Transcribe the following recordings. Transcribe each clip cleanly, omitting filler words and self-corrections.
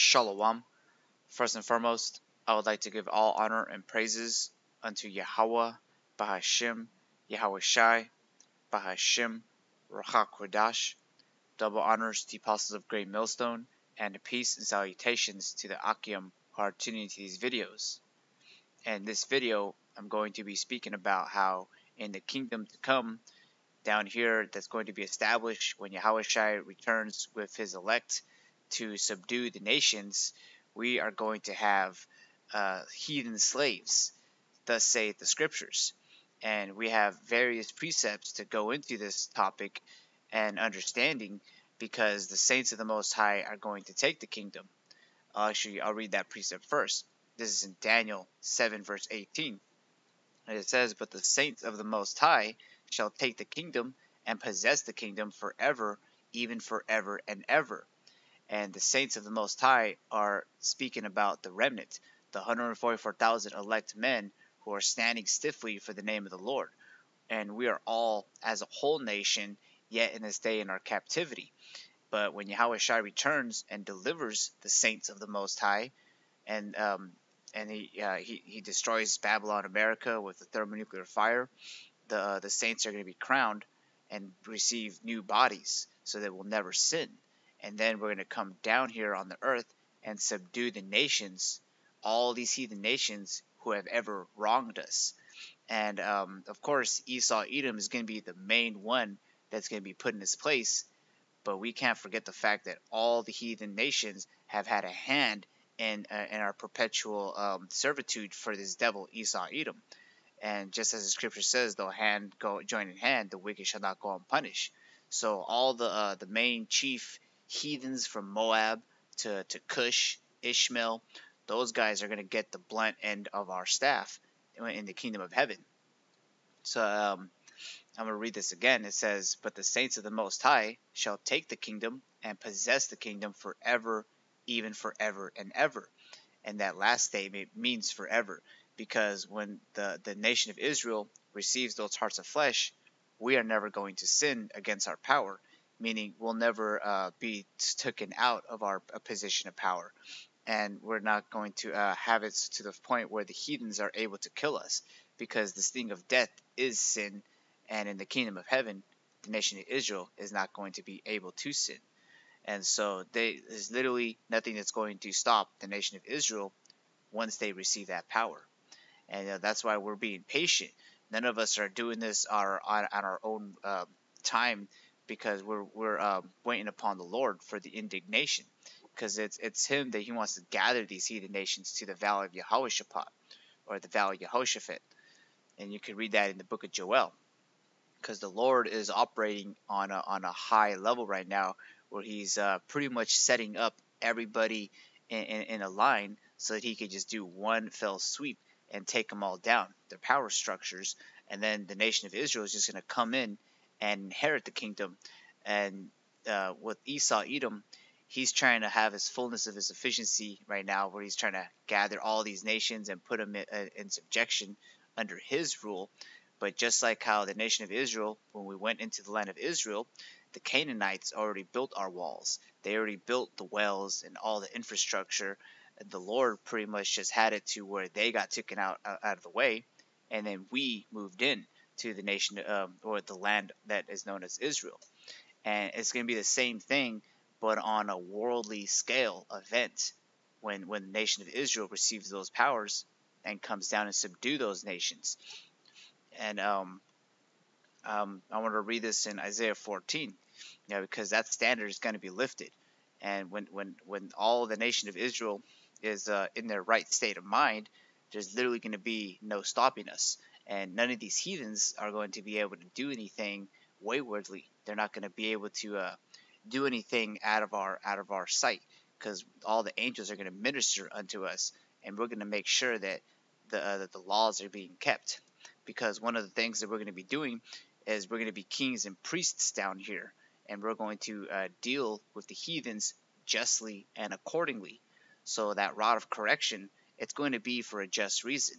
Shalom. First and foremost, I would like to give all honor and praises unto Yahweh, Bahashim, Yahweh Shai, Bahashim, Ruach HaKodesh. Double honors to the apostles of Great Millstone, and peace and salutations to the Akim who are tuning into these videos. In this video, I'm going to be speaking about how in the kingdom to come, down here that's going to be established when Yahweh Shai returns with his elect to subdue the nations, we are going to have heathen slaves, thus saith the scriptures. And we have various precepts to go into this topic and understanding, because the saints of the Most High are going to take the kingdom. I'll read that precept first. This is in Daniel 7 verse 18. And it says, "But the saints of the Most High shall take the kingdom and possess the kingdom forever, even forever and ever." And the saints of the Most High are speaking about the remnant, the 144,000 elect men who are standing stiffly for the name of the Lord. And we are all, as a whole nation, yet in this day in our captivity. But when Yahweh Shai returns and delivers the saints of the Most High, and he destroys Babylon, America with the thermonuclear fire, the saints are going to be crowned and receive new bodies, so they will never sin. And then we're going to come down here on the earth and subdue the nations, all these heathen nations who have ever wronged us. And of course, Esau Edom is going to be the main one that's going to be put in his place. But we can't forget the fact that all the heathen nations have had a hand in our perpetual servitude for this devil Esau Edom. And just as the scripture says, though hand go join in hand, the wicked shall not go unpunished. So all the main chief heathens from Moab to Cush, Ishmael, those guys are going to get the blunt end of our staff in the kingdom of heaven. So I'm going to read this again. It says, "But the saints of the Most High shall take the kingdom and possess the kingdom forever, even forever and ever." And that last statement means forever, because when the nation of Israel receives those hearts of flesh, we are never going to sin against our power, meaning we'll never be taken out of our position of power. And we're not going to have it to the point where the heathens are able to kill us, because the sting of death is sin. And in the kingdom of heaven, the nation of Israel is not going to be able to sin. And so there's literally nothing that's going to stop the nation of Israel once they receive that power. And that's why we're being patient. None of us are doing this on our own time, because we're waiting upon the Lord for the indignation. Because it's Him that He wants to gather these heathen nations to the valley of Yehoshaphat, or the valley of Yehoshaphat. And you can read that in the book of Joel. Because the Lord is operating on a high level right now, where He's pretty much setting up everybody in a line, so that He could just do one fell sweep and take them all down, their power structures. And then the nation of Israel is just going to come in and inherit the kingdom. And with Esau Edom, he's trying to have his fullness of his efficiency right now, where he's trying to gather all these nations and put them in subjection under his rule. But just like how the nation of Israel, when we went into the land of Israel, the Canaanites already built our walls. They already built the wells and all the infrastructure. And the Lord pretty much just had it to where they got taken out of the way, and then we moved in to the nation, or the land that is known as Israel. And it's going to be the same thing, but on a worldly scale event, when the nation of Israel receives those powers and comes down and subdue those nations. And I want to read this in Isaiah 14, because that standard is going to be lifted. And when all the nation of Israel is in their right state of mind, there's literally going to be no stopping us. And none of these heathens are going to be able to do anything waywardly. They're not going to be able to do anything out of our sight, because all the angels are going to minister unto us, and we're going to make sure that the laws are being kept. Because one of the things that we're going to be doing is we're going to be kings and priests down here, and we're going to deal with the heathens justly and accordingly. So that rod of correction, it's going to be for a just reason.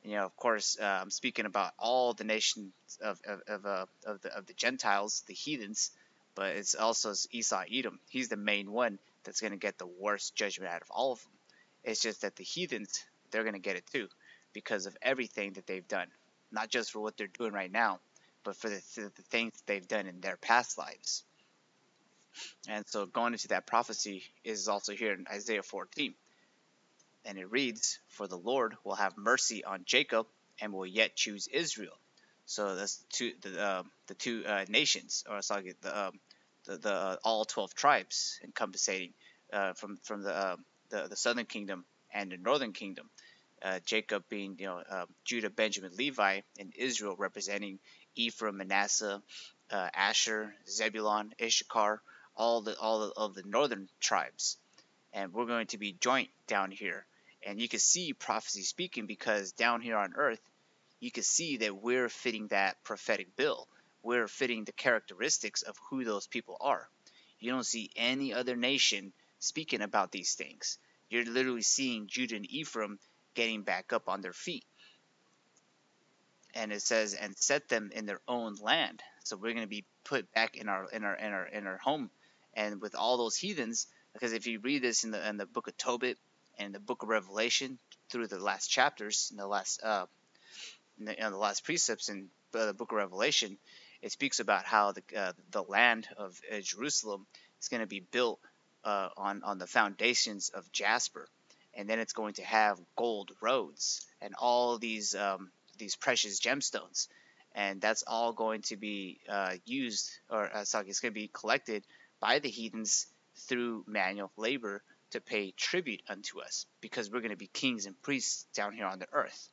Of course, I'm speaking about all the nations of the Gentiles, the heathens, but it's also Esau Edom. He's the main one that's going to get the worst judgment out of all of them. It's just that the heathens, they're going to get it too because of everything that they've done. Not just for what they're doing right now, but for the things that they've done in their past lives. And so going into that prophecy is also here in Isaiah 14. And it reads, "For the Lord will have mercy on Jacob and will yet choose Israel." So that's the two nations, or sorry, the all 12 tribes encompassing from the southern kingdom and the northern kingdom. Jacob being Judah, Benjamin, Levi, and Israel representing Ephraim, Manasseh, Asher, Zebulon, Issachar, all of the northern tribes. And we're going to be joint down here. And you can see prophecy speaking because down here on earth, you can see that we're fitting that prophetic bill. We're fitting the characteristics of who those people are. You don't see any other nation speaking about these things. You're literally seeing Judah and Ephraim getting back up on their feet. And it says, and set them in their own land. So we're going to be put back in our home. And with all those heathens, because if you read this in the book of Tobit and the book of Revelation through the last chapters, in the last precepts in the book of Revelation, it speaks about how the land of Jerusalem is going to be built on the foundations of jasper, and then it's going to have gold roads and all these precious gemstones, and that's all going to be used, or it's going to be collected by the heathens through manual labor to pay tribute unto us, because we're going to be kings and priests down here on the earth.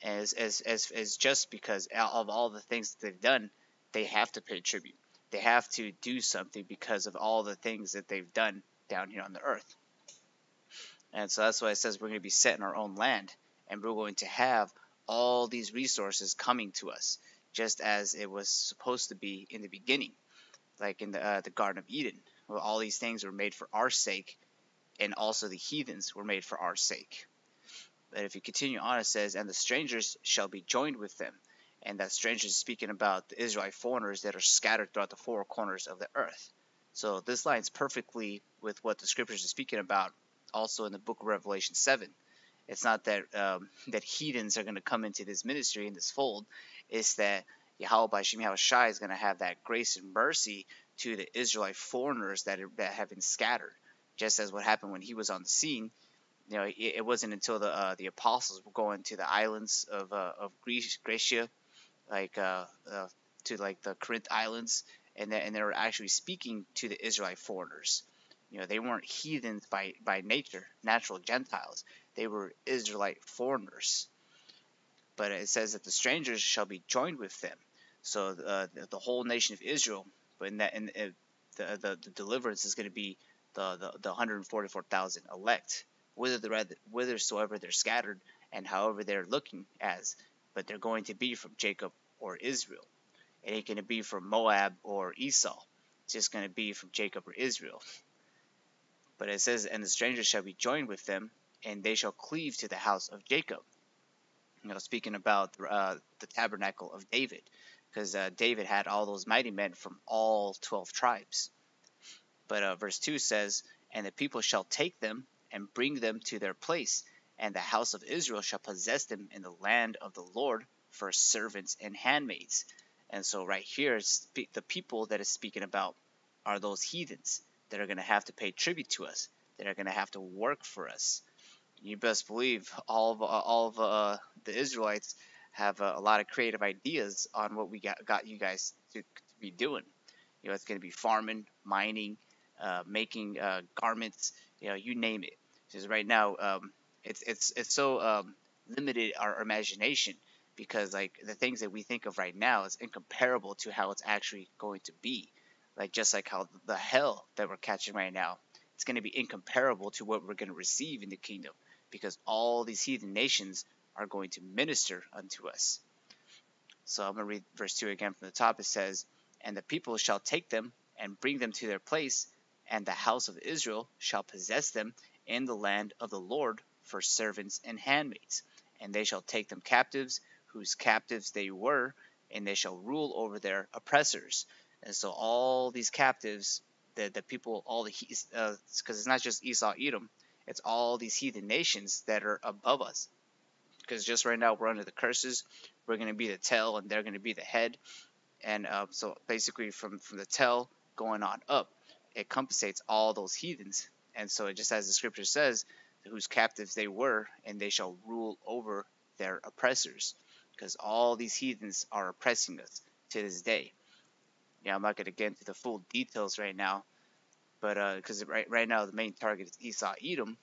As just because of all the things that they've done, they have to pay tribute. They have to do something because of all the things that they've done down here on the earth. And so that's why it says we're going to be set in our own land, and we're going to have all these resources coming to us, just as it was supposed to be in the beginning, like in the Garden of Eden. Well, all these things were made for our sake, and also the heathens were made for our sake. But if you continue on, it says, and the strangers shall be joined with them. And that strangers is speaking about the Israelite foreigners that are scattered throughout the four corners of the earth. So this lines perfectly with what the scriptures are speaking about also in the book of Revelation 7. It's not that that heathens are going to come into this ministry, in this fold. It's that Yahweh by Shem Yahushai is going to have that grace and mercy to the Israelite foreigners that have been scattered. Just as what happened when he was on the scene. It wasn't until the apostles were going to the islands of Grecia, like to like the Corinth Islands, and they were actually speaking to the Israelite foreigners. They weren't heathens by nature, natural Gentiles. They were Israelite foreigners. But it says that the strangers shall be joined with them. So the whole nation of Israel, but the deliverance is going to be the 144,000 elect. Whithersoever they're scattered, and however they're looking as, but they're going to be from Jacob or Israel. It ain't going to be from Moab or Esau. It's just going to be from Jacob or Israel. But it says, and the strangers shall be joined with them, and they shall cleave to the house of Jacob. Speaking about the tabernacle of David, because David had all those mighty men from all 12 tribes. But verse 2 says, and the people shall take them and bring them to their place, and the house of Israel shall possess them in the land of the Lord for servants and handmaids. And so right here, the people that it's speaking about are those heathens that are going to have to pay tribute to us, that are going to have to work for us. You best believe all of the Israelites have a lot of creative ideas on what we got you guys to be doing. It's going to be farming, mining, making garments, you name it. Because right now, it's so limited our imagination, because like the things that we think of right now is incomparable to how it's actually going to be. Like just like how the hell that we're catching right now, it's going to be incomparable to what we're going to receive in the kingdom, because all these heathen nations are going to minister unto us. So I'm going to read verse 2 again from the top. It says, and the people shall take them and bring them to their place, and the house of Israel shall possess them in the land of the Lord for servants and handmaids. And they shall take them captives, whose captives they were, and they shall rule over their oppressors. And so all these captives, the people, all the because it's not just Esau, Edom, it's all these heathen nations that are above us. Because just right now we're under the curses. We're going to be the tail, and they're going to be the head. And so basically, from the tail going on up, it compensates all those heathens. And so it just as the scripture says, whose captives they were, and they shall rule over their oppressors. Because all these heathens are oppressing us to this day. Yeah, I'm not going to get into the full details right now, but because right now the main target is Esau, Edom,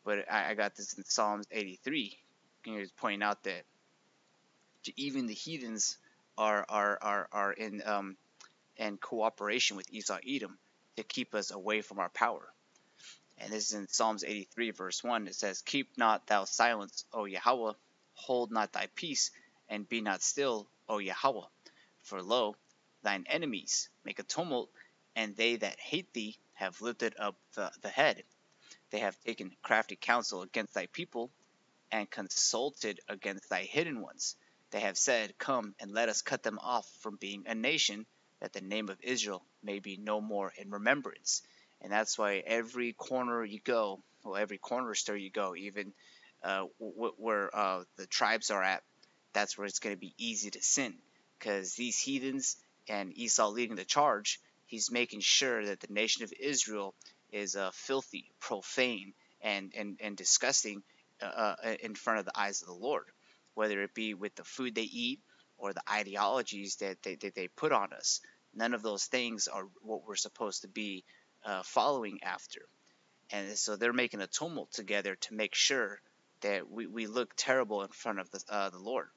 but I got this in Psalms 83. Pointing out that even the heathens are in cooperation with Esau, Edom to keep us away from our power. And this is in Psalms 83 verse 1. It says, "Keep not thou silence, O Yahweh, hold not thy peace, and be not still, O Yahweh. For lo, thine enemies make a tumult, and they that hate thee have lifted up the head. They have taken crafty counsel against thy people, and consulted against thy hidden ones. They have said, Come, and let us cut them off from being a nation, that the name of Israel may be no more in remembrance." And that's why every corner you go, well, every corner store you go, even where the tribes are at, that's where it's going to be easy to sin. Because these heathens and Esau leading the charge, he's making sure that the nation of Israel is filthy, profane, and disgusting in front of the eyes of the Lord, whether it be with the food they eat or the ideologies that they put on us. None of those things are what we're supposed to be following after. And so they're making a tumult together to make sure that we look terrible in front of the Lord.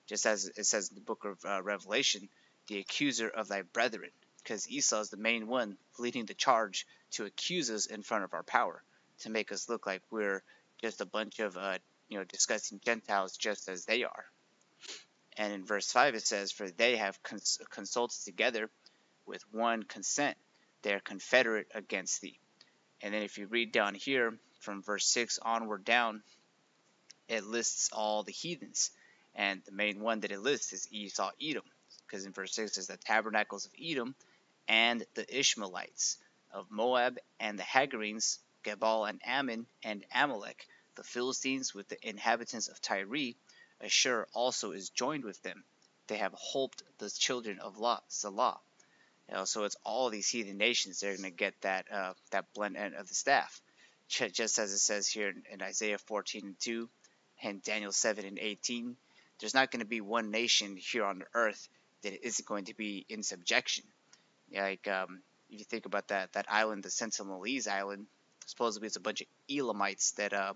Just as it says in the book of Revelation, the accuser of thy brethren, because Esau is the main one leading the charge to accuse us in front of our power, to make us look like we're just a bunch of disgusting Gentiles just as they are. And in verse 5 it says, "For they have consulted together with one consent, they are confederate against thee." And then if you read down here from verse 6 onward down, it lists all the heathens. And the main one that it lists is Esau, Edom. Because in verse 6 it says the tabernacles of Edom and the Ishmaelites of Moab and the Hagarenes, Gebal and Ammon and Amalek, the Philistines with the inhabitants of Tyre. Ashur also is joined with them. They have holped the children of Lot, Salah. So it's all these heathen nations. They're going to get that blunt end of the staff, just as it says here in Isaiah 14:2 and Daniel 7:18. There's not going to be one nation here on the earth that isn't going to be in subjection. Like if you think about that island, the Sentinelese Island, supposedly it's a bunch of Elamites that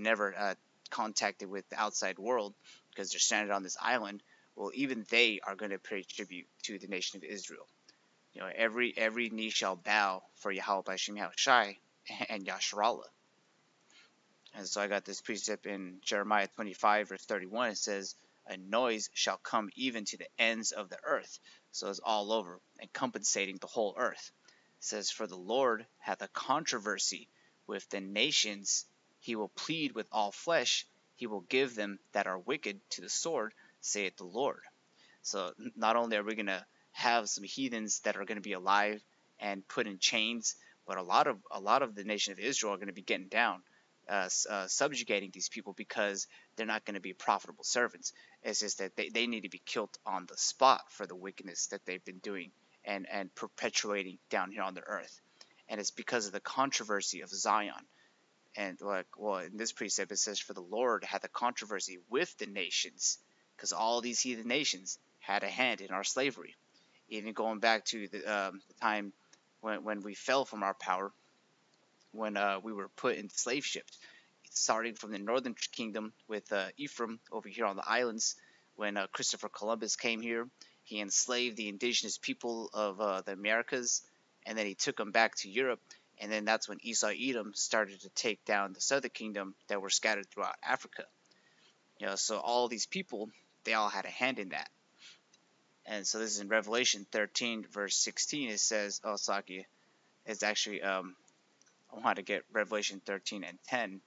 never contacted with the outside world because they're stranded on this island. Well, even they are going to pay tribute to the nation of Israel. Every knee shall bow for Yahweh by Shem Yahushai and Yasharallah. And so I got this precept in Jeremiah 25 verse 31. It says, "A noise shall come even to the ends of the earth." So it's all over, encompassing the whole earth. It says, "For the Lord hath a controversy with the nations. He will plead with all flesh. He will give them that are wicked to the sword, saith the Lord." So not only are we going to have some heathens that are going to be alive and put in chains, but a lot of the nation of Israel are going to be getting down, subjugating these people because they're not going to be profitable servants. It's just that they need to be killed on the spot for the wickedness that they've been doing and perpetuating down here on the earth. And it's because of the controversy of Zion. And in this precept it says, "For the Lord hath a controversy with the nations," because all these heathen nations had a hand in our slavery. Even going back to the time when we fell from our power, when we were put into slave ships, starting from the northern kingdom with Ephraim over here on the islands. When Christopher Columbus came here, he enslaved the indigenous people of the Americas, and then he took them back to Europe. And then that's when Esau, Edom started to take down the southern kingdom that were scattered throughout Africa. So all these people, they all had a hand in that. And so this is in Revelation 13 verse 16. It says, Saki, it's actually I want to get Revelation 13 and 10.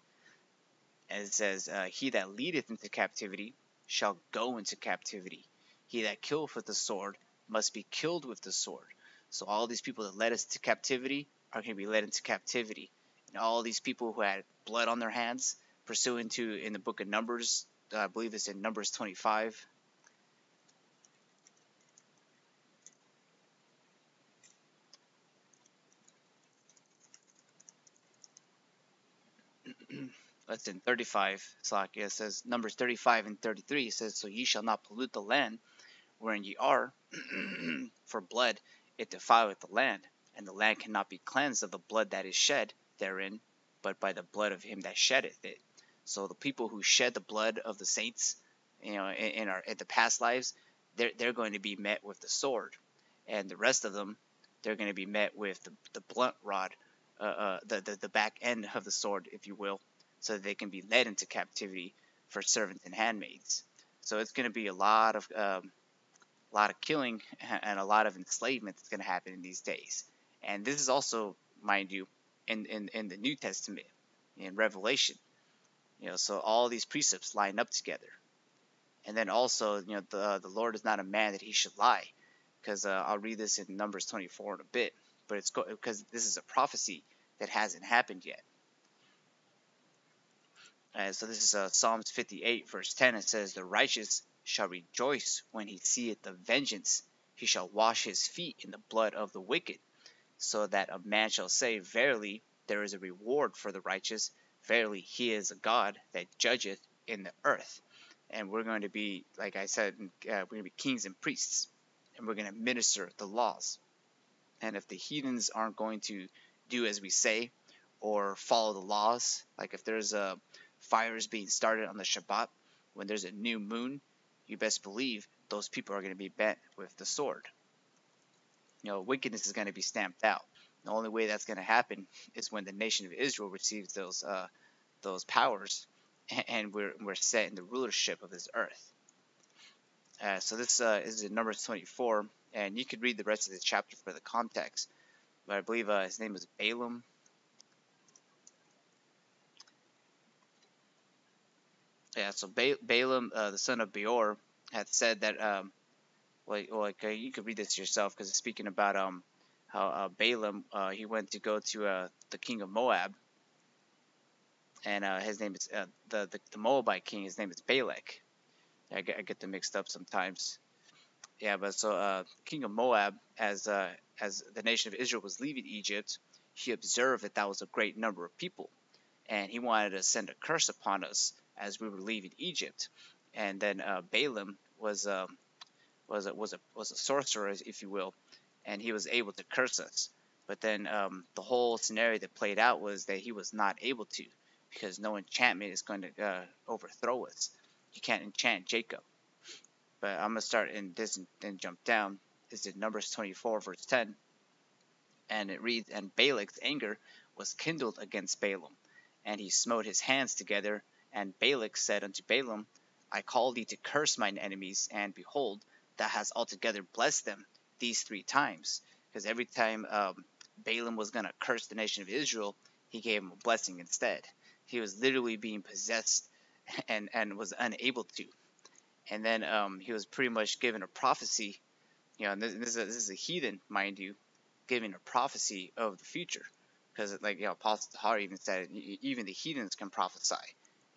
And it says, "He that leadeth into captivity shall go into captivity. He that killeth with the sword must be killed with the sword. So all these people that led us to captivity are going to be led into captivity. And all these people who had blood on their hands, pursuant to in the book of Numbers, I believe it's in Numbers 25. That's in 35. Slakia, it says Numbers 35 and 33. It says, "So ye shall not pollute the land wherein ye are, for blood it defileth the land, and the land cannot be cleansed of the blood that is shed therein, but by the blood of him that sheddeth it." So the people who shed the blood of the saints, in the past lives, they're going to be met with the sword, and the rest of them, they're going to be met with the blunt rod, the back end of the sword, if you will, so that they can be led into captivity for servants and handmaids. So it's going to be a lot of killing and a lot of enslavement that's going to happen in these days. And this is also, mind you, in the New Testament, in Revelation. So all these precepts line up together. And then also, the Lord is not a man that he should lie, because I'll read this in Numbers 24 in a bit. But it's because this is a prophecy that hasn't happened yet. So this is Psalms 58, verse 10. It says, "The righteous shall rejoice when he seeth the vengeance. He shall wash his feet in the blood of the wicked, so that a man shall say, Verily, there is a reward for the righteous. Verily, he is a God that judgeth in the earth." And we're going to be, like I said, we're going to be kings and priests, and we're going to minister the laws. And if the heathens aren't going to do as we say or follow the laws, like if there's fires being started on the Shabbat when there's a new moon, you best believe those people are going to be bent with the sword. Wickedness is going to be stamped out. The only way that's going to happen is when the nation of Israel receives those powers, and we're set in the rulership of this earth. So this is in Numbers 24, and you could read the rest of the chapter for the context. But I believe his name was Balaam. Yeah, so Balaam, the son of Beor, had said that, you could read this yourself, because it's speaking about how Balaam, he went to go to the king of Moab, and his name is the Moabite king. His name is Balak. I get them mixed up sometimes. Yeah, but so king of Moab, as the nation of Israel was leaving Egypt, he observed that was a great number of people, and he wanted to send a curse upon us as we were leaving Egypt. And then Balaam was a sorcerer, if you will, and he was able to curse us. But then the whole scenario that played out was that he was not able to, because no enchantment is going to overthrow us. You can't enchant Jacob. But I'm going to start in this and then jump down. This is Numbers 24, verse 10. And it reads, "And Balak's anger was kindled against Balaam, and he smote his hands together. And Balak said unto Balaam, I call thee to curse mine enemies, and behold, thou hast altogether blessed them these 3 times." Because every time Balaam was going to curse the nation of Israel, he gave him a blessing instead. He was literally being possessed and was unable to. And then he was pretty much given a prophecy. And this is a heathen, mind you, giving a prophecy of the future. Because Apostle Tahar even said, even the heathens can prophesy,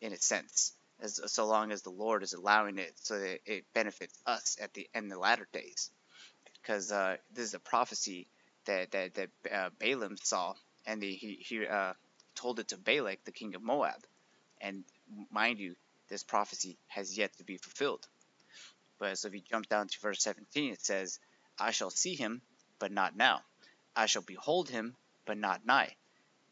in a sense, so long as the Lord is allowing it, so that it benefits us at the end of the latter days. Because this is a prophecy that Balaam saw, and he told it to Balak, the king of Moab. And mind you, this prophecy has yet to be fulfilled. But so if you jump down to verse 17, it says, "I shall see him, but not now. I shall behold him, but not nigh.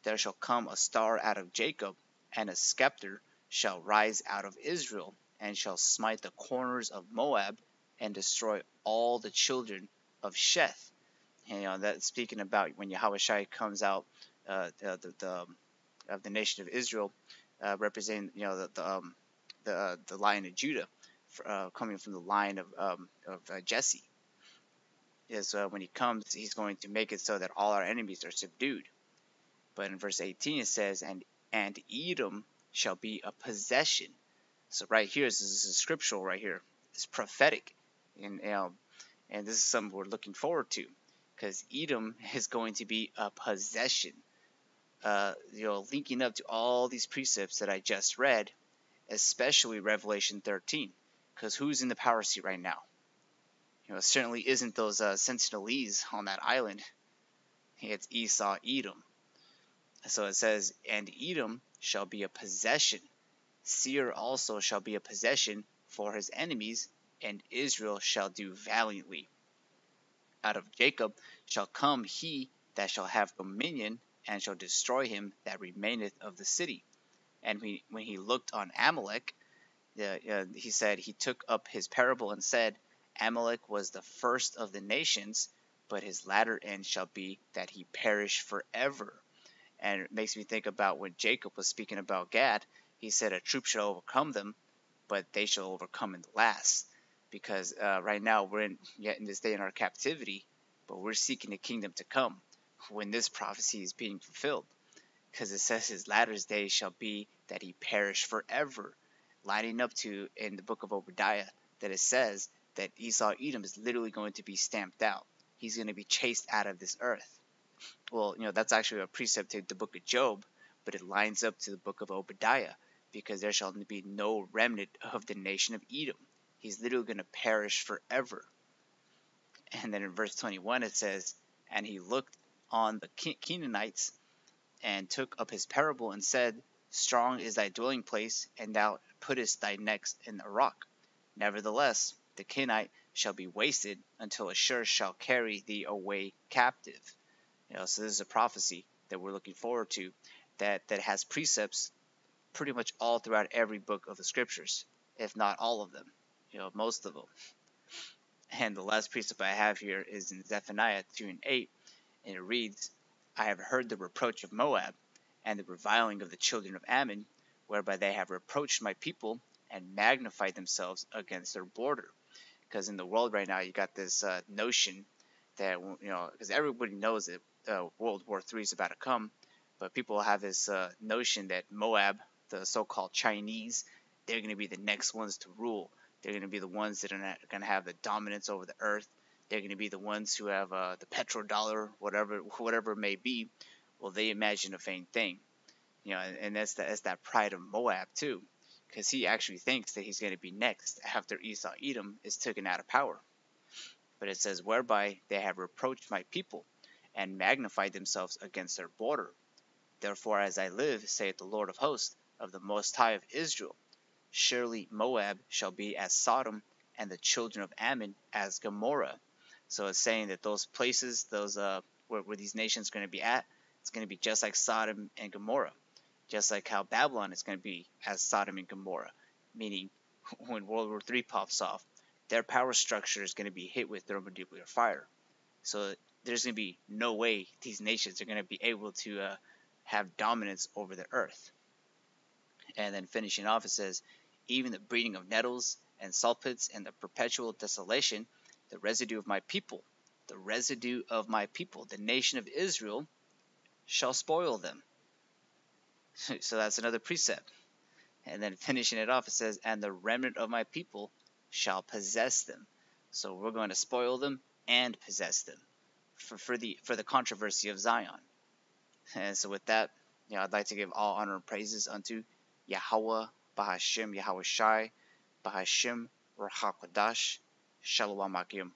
There shall come a star out of Jacob, and a scepter shall rise out of Israel, and shall smite the corners of Moab, and destroy all the children of Sheth." And that's speaking about when Yahushua comes out of the nation of Israel, representing the line of Judah, coming from the line of Jesse. Is when he comes, he's going to make it so that all our enemies are subdued. But in verse 18 it says, and Edom shall be a possession. So right here, this is scriptural right here. It's prophetic. And And this is something we're looking forward to, because Edom is going to be a possession. Linking up to all these precepts that I just read, especially Revelation 13, because who's in the power seat right now? It certainly isn't those Sentinelese on that island. It's Esau, Edom. So it says, and Edom shall be a possession. Seir also shall be a possession for his enemies, and Israel shall do valiantly. Out of Jacob shall come he that shall have dominion, and shall destroy him that remaineth of the city. And when he looked on Amalek, he said, he took up his parable and said, Amalek was the first of the nations, but his latter end shall be that he perish forever. And it makes me think about when Jacob was speaking about Gad. He said a troop shall overcome them, but they shall overcome in the last. Because right now we're yet in this day in our captivity, but we're seeking the kingdom to come when this prophecy is being fulfilled. Because it says his latter days shall be that he perish forever, lining up to in the book of Obadiah that it says that Esau Edom is literally going to be stamped out. He's going to be chased out of this earth. Well, that's actually a precept to the book of Job, but it lines up to the book of Obadiah, because there shall be no remnant of the nation of Edom. He's literally going to perish forever. And then in verse 21 it says, and he looked on the Canaanites, and took up his parable, and said, strong is thy dwelling place, and thou puttest thy neck in a rock. Nevertheless, the Canaanite shall be wasted, until Ashur shall carry thee away captive. So this is a prophecy that we're looking forward to, that has precepts pretty much all throughout every book of the scriptures, if not all of them, most of them. And the last precept I have here is in Zephaniah 2:8, and it reads, I have heard the reproach of Moab, and the reviling of the children of Ammon, whereby they have reproached my people, and magnified themselves against their border. Because in the world right now, you got this notion that, because everybody knows that World War III is about to come, but people have this notion that Moab, the so-called Chinese, they're going to be the next ones to rule. They're going to be the ones that are going to have the dominance over the earth. They're going to be the ones who have the petrodollar, whatever it may be. Well, they imagine a vain thing, and that's that pride of Moab too, because he actually thinks that he's going to be next after Esau Edom is taken out of power. But it says, whereby they have reproached my people, and magnified themselves against their border. Therefore, as I live, saith the Lord of hosts, of the Most High of Israel, surely Moab shall be as Sodom, and the children of Ammon as Gomorrah. So it's saying that those places, those where these nations are going to be at, it's going to be just like Sodom and Gomorrah, just like how Babylon is going to be as Sodom and Gomorrah, meaning when World War III pops off, their power structure is going to be hit with thermonuclear fire. So there's going to be no way these nations are going to be able to have dominance over the earth. And then finishing off, it says, even the breeding of nettles and salt pits and the perpetual desolation, the residue of my people, the nation of Israel, shall spoil them. So that's another precept. And then finishing it off, it says, and the remnant of my people shall possess them. So we're going to spoil them and possess them for the controversy of Zion. And so with that, I'd like to give all honor and praises unto Yahweh, Bahashim, Yahweh Shai, Bahashim, Ruach HaKodesh, Shalom Akim.